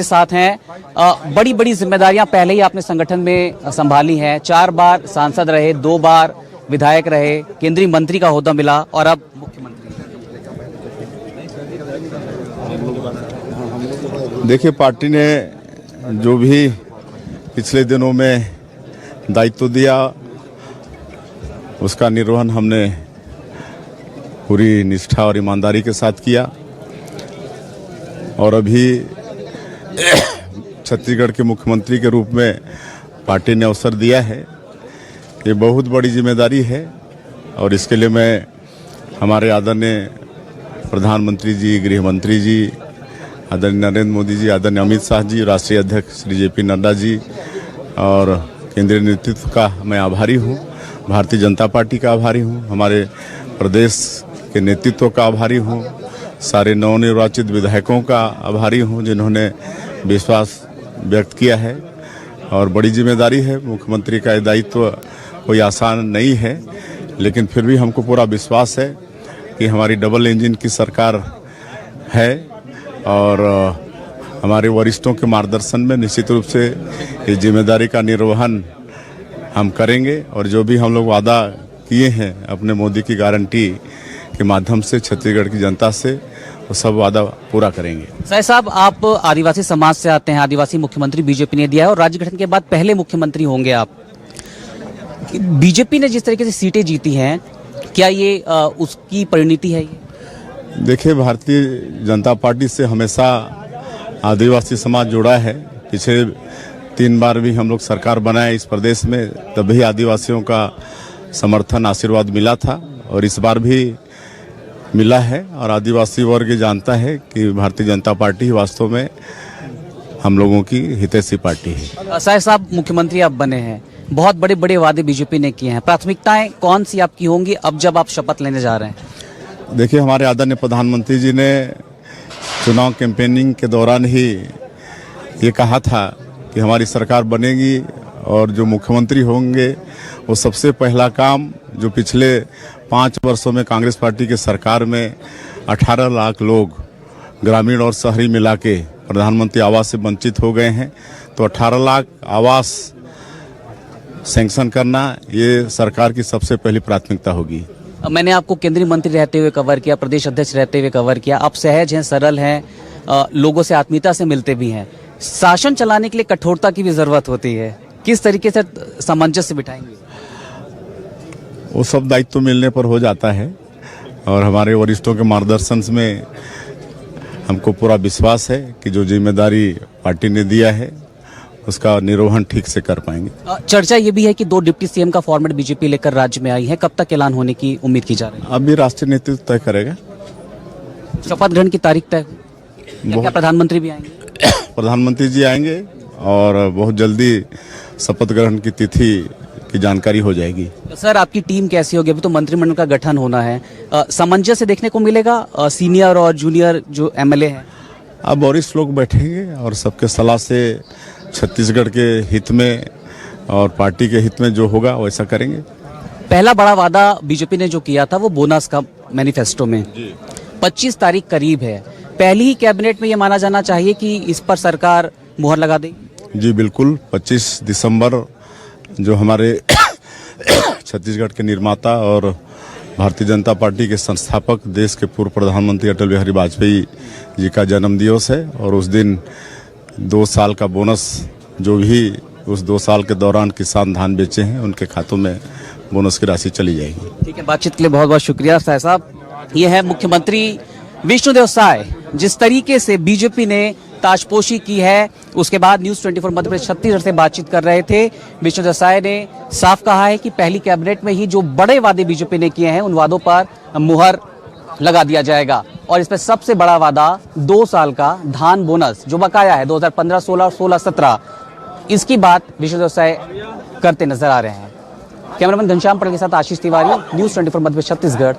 साथ हैं। बड़ी बड़ी जिम्मेदारियां पहले ही आपने संगठन में संभाली हैं। 4 बार सांसद रहे, 2 बार विधायक रहे, केंद्रीय मंत्री का ओहदा मिला और अब मुख्यमंत्री। देखिए, पार्टी ने जो भी पिछले दिनों में दायित्व दिया उसका निर्वहन हमने पूरी निष्ठा और ईमानदारी के साथ किया और अभी छत्तीसगढ़ के मुख्यमंत्री के रूप में पार्टी ने अवसर दिया है। ये बहुत बड़ी जिम्मेदारी है और इसके लिए मैं हमारे आदरणीय प्रधानमंत्री जी, गृह मंत्री जी, आदरणीय नरेंद्र मोदी जी, आदरणीय अमित शाह जी, राष्ट्रीय अध्यक्ष श्री JP नड्डा जी और केंद्रीय नेतृत्व का मैं आभारी हूँ। भारतीय जनता पार्टी का आभारी हूँ, हमारे प्रदेश के नेतृत्व का आभारी हूँ, सारे नवनिर्वाचित विधायकों का आभारी हूँ जिन्होंने विश्वास व्यक्त किया है। और बड़ी जिम्मेदारी है, मुख्यमंत्री का दायित्व कोई आसान नहीं है, लेकिन फिर भी हमको पूरा विश्वास है कि हमारी डबल इंजन की सरकार है और हमारे वरिष्ठों के मार्गदर्शन में निश्चित रूप से इस जिम्मेदारी का निर्वहन हम करेंगे और जो भी हम लोग वादा किए हैं अपने मोदी की गारंटी के माध्यम से छत्तीसगढ़ की जनता से वो सब वादा पूरा करेंगे। साय साहब, आप आदिवासी समाज से आते हैं, आदिवासी मुख्यमंत्री बीजेपी ने दिया है और राज्य गठन के बाद पहले मुख्यमंत्री होंगे आप। बीजेपी ने जिस तरीके से सीटें जीती हैं, क्या ये उसकी परिणति है? ये देखिए, भारतीय जनता पार्टी से हमेशा आदिवासी समाज जुड़ा है। पिछले 3 बार भी हम लोग सरकार बनाए इस प्रदेश में, तभी आदिवासियों का समर्थन आशीर्वाद मिला था और इस बार भी मिला है और आदिवासी वर्ग जानता है कि भारतीय जनता पार्टी वास्तव में हम लोगों की हितैषी पार्टी है। साय साहब, मुख्यमंत्री आप बने हैं, बहुत बड़े बड़े वादे बीजेपी ने किए हैं, प्राथमिकताएं कौन सी आपकी होंगी अब जब आप शपथ लेने जा रहे हैं? देखिए, हमारे आदरणीय प्रधानमंत्री जी ने चुनाव कैंपेनिंग के दौरान ही ये कहा था कि हमारी सरकार बनेगी और जो मुख्यमंत्री होंगे वो सबसे पहला काम जो पिछले 5 वर्षों में कांग्रेस पार्टी के सरकार में 18 लाख लोग ग्रामीण और शहरी मिला के प्रधानमंत्री आवास से वंचित हो गए हैं, तो 18 लाख आवास सैंक्शन करना ये सरकार की सबसे पहली प्राथमिकता होगी। मैंने आपको केंद्रीय मंत्री रहते हुए कवर किया, प्रदेश अध्यक्ष रहते हुए कवर किया, आप सहज हैं, सरल हैं, लोगों से आत्मीयता से मिलते भी हैं। शासन चलाने के लिए कठोरता की भी जरूरत होती है, किस तरीके से सामंजस्य बिठाएंगे? वो सब दायित्व मिलने पर हो जाता है और हमारे वरिष्ठों के मार्गदर्शन में हमको पूरा विश्वास है कि जो जिम्मेदारी पार्टी ने दिया है उसका निर्वहन ठीक से कर पाएंगे। चर्चा ये भी है कि 2 डिप्टी CM का फॉर्मेट बीजेपी लेकर राज्य में आई है, कब तक ऐलान होने की उम्मीद की जा रही है? अभी राष्ट्रीय नेतृत्व तय करेगा। शपथ ग्रहण की तारीख तय? क्या प्रधानमंत्री भी आएंगे? प्रधानमंत्री जी आएंगे और बहुत जल्दी शपथ ग्रहण की तिथि की जानकारी हो जाएगी। सर, आपकी टीम कैसी होगी? अभी तो मंत्रिमंडल का गठन होना है, सामंजस्य देखने को मिलेगा सीनियर और जूनियर जो MLA हैं? अब वरिष्ठ लोग बैठेंगे और सबके सलाह से छत्तीसगढ़ के हित में और पार्टी के हित में जो होगा वैसा करेंगे। पहला बड़ा वादा बीजेपी ने जो किया था वो बोनस का मैनिफेस्टो में 25 तारीख करीब है, पहली ही कैबिनेट में ये माना जाना चाहिए कि इस पर सरकार मुहर लगा देगी। जी बिल्कुल, 25 दिसंबर जो हमारे छत्तीसगढ़ के निर्माता और भारतीय जनता पार्टी के संस्थापक देश के पूर्व प्रधानमंत्री अटल बिहारी वाजपेयी जी का जन्म दिवस है और उस दिन 2 साल का बोनस जो भी उस 2 साल के दौरान किसान धान बेचे हैं उनके खातों में बोनस की राशि चली जाएगी। ठीक है, बातचीत के लिए बहुत बहुत शुक्रिया साय साहब। ये है मुख्यमंत्री विष्णुदेव साय। जिस तरीके से बीजेपी ने ताजपोशी की है, उसके बाद न्यूज़ 24 मध्य प्रदेश छत्तीसगढ़ से बातचीत कर रहे थे। विष्णुदेव साय ने साफ कहा है कि पहली कैबिनेट में ही जो बड़े वादे बीजेपी ने किए हैं उन वादों पर मुहर लगा दिया जाएगा और इसमें सबसे बड़ा वादा 2 साल का धान बोनस जो बकाया है 2015, 16 और 16, 17, इसकी बात विष्णुदेव साय करते नजर आ रहे हैं। कैमरामैन घनश्याम पटेल के साथ आशीष तिवारी, न्यूज़ 24 मध्य प्रदेश छत्तीसगढ़।